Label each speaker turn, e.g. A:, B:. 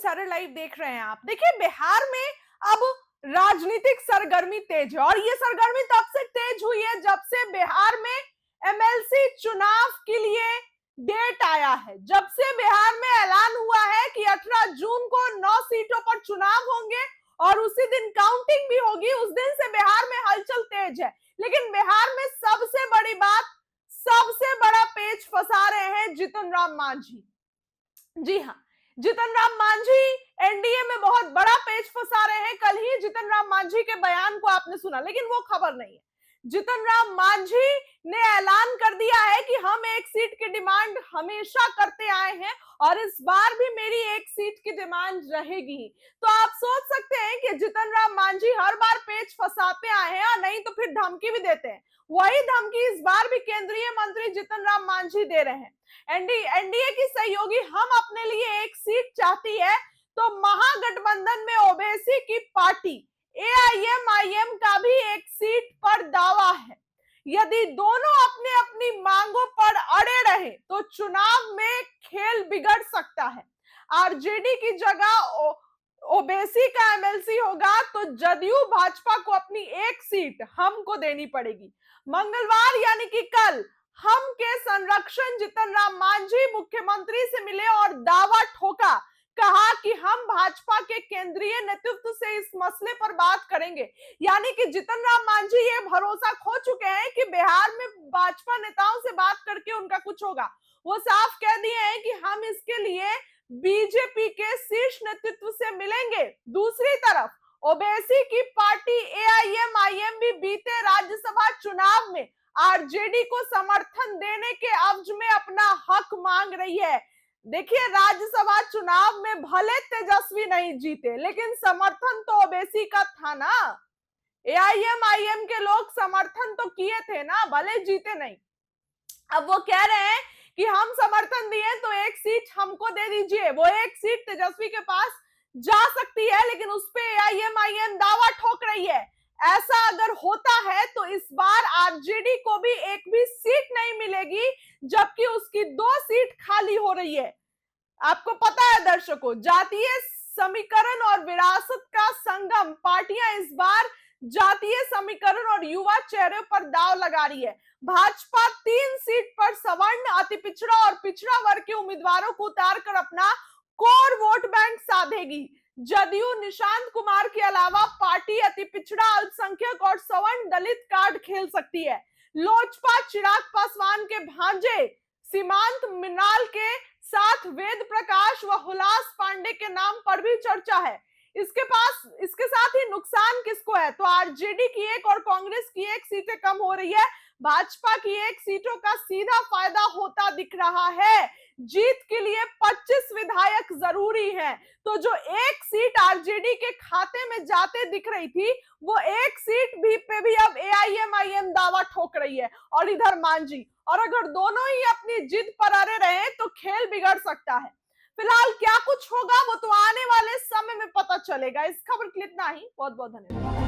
A: सारे लाइव देख रहे हैं आप। देखिए बिहार में अब राजनीतिक सरगर्मी तेज है और ये सरगर्मी तब से तेज हुई है जब से बिहार में एमएलसी चुनाव के लिए डेट आया है। जब से बिहार में ऐलान हुआ है कि 18 जून को 9 सीटों पर चुनाव होंगे और उसी दिन काउंटिंग भी होगी, उस दिन से बिहार में हलचल तेज है। लेकिन बिहार में सबसे बड़ी बात, सबसे बड़ा पेच फंसा रहे हैं जीतन राम मांझी। जी हाँ, जीतन राम मांझी एनडीए में बहुत बड़ा पेच फंसा रहे हैं। कल ही जीतन राम मांझी के बयान को आपने सुना, लेकिन वो खबर नहीं है। जीतन राम मांझी ने ऐलान कर दिया है कि हम एक सीट की डिमांड हमेशा करते आए हैं और इस बार भी मेरी एक सीट की डिमांड रहेगी। तो आप सोच सकते हैं कि जीतन राम मांझी हर बार पेच फंसाते आए हैं और नहीं तो फिर धमकी भी देते हैं। वही धमकी इस बार भी केंद्रीय मंत्री जीतन राम मांझी दे रहे हैं। एनडीए की सहयोगी हम अपने लिए एक सीट चाहती है तो महागठबंधन में ओवैसी की पार्टी एआईएमआईएम का भी एक सीट पर दावा है। यदि दोनों अपने अपनी मांगों पर अड़े रहे तो चुनाव में खेल बिगड़ सकता है। आरजेडी की जगह ओवैसी का एमएलसी होगा तो जदयू भाजपा को अपनी एक सीट हमको देनी पड़ेगी। मंगलवार यानी कि कल हम के संरक्षण जीतन राम मांझी मुख्यमंत्री से मिले और दावा ठोका, कहा कि हम भाजपा के केंद्रीय नेतृत्व से इस मसले पर बात करेंगे। यानी कि जीतन राम मांझी ये भरोसा खो चुके हैं कि बिहार में भाजपा नेताओं से बात करके उनका कुछ होगा। वो साफ कह दिए हैं कि हम इसके लिए बीजेपी के शीर्ष नेतृत्व से मिलेंगे। दूसरी तरफ ओवैसी की पार्टी एआईएमआईएम भी बीते राज्यसभा चुनाव में आरजेडी को समर्थन देने के अवज में अपना हक मांग रही है। देखिए राज्यसभा चुनाव में भले तेजस्वी नहीं जीते लेकिन समर्थन तो ओवैसी का था ना। एआईएमआईएम के लोग समर्थन तो किए थे ना, भले जीते नहीं। अब वो कह रहे हैं कि हम समर्थन दिए तो एक सीट हमको दे दीजिए। वो एक सीट तेजस्वी के पास जा सकती है लेकिन उस पे एआईएमआईएम दावा ठोक रही है। ऐसा अगर होता है तो इस बार आरजेडी को भी एक भी सीट नहीं मिलेगी जबकि उसकी 2 सीट खाली हो रही है। आपको पता है दर्शकों, जातीय समीकरण और विरासत का संगम पार्टियां इस बार जातीय समीकरण और युवा चेहरे पर दांव लगा रही है। भाजपा 3 सीट पर सवर्ण, अति पिछड़ा और पिछड़ा वर्ग के उम्मीदवारों को उतारकर अपना कोर वोट बैंक साधेगी। जदयू निशांत कुमार के अलावा पार्टी अति पिछड़ा, अल्पसंख्यक और सवर्ण दलित कार्ड खेल सकती है। लोजपा चिराग पासवान के भांजे सीमांत मिनाल के साथ वेद प्रकाश व हुलास पांडे के नाम पर भी चर्चा है। इसके साथ ही नुकसान किसको है तो आरजेडी की एक और कांग्रेस की एक सीटें कम हो रही है। भाजपा की एक सीटों का सीधा फायदा होता दिख रहा है। जीत के लिए 25 विधायक जरूरी हैं। तो जो एक सीट आरजेडी के खाते में जाते दिख रही थी वो एक सीट भी पे भी अब एआईएमआईएम दावा ठोक रही है और इधर मांझी। और अगर दोनों ही अपनी जिद पर अड़े रहे तो खेल बिगड़ सकता है। फिलहाल क्या कुछ होगा वो तो आने वाले समय में पता चलेगा। इस खबर के लिए इतना ही। बहुत बहुत धन्यवाद।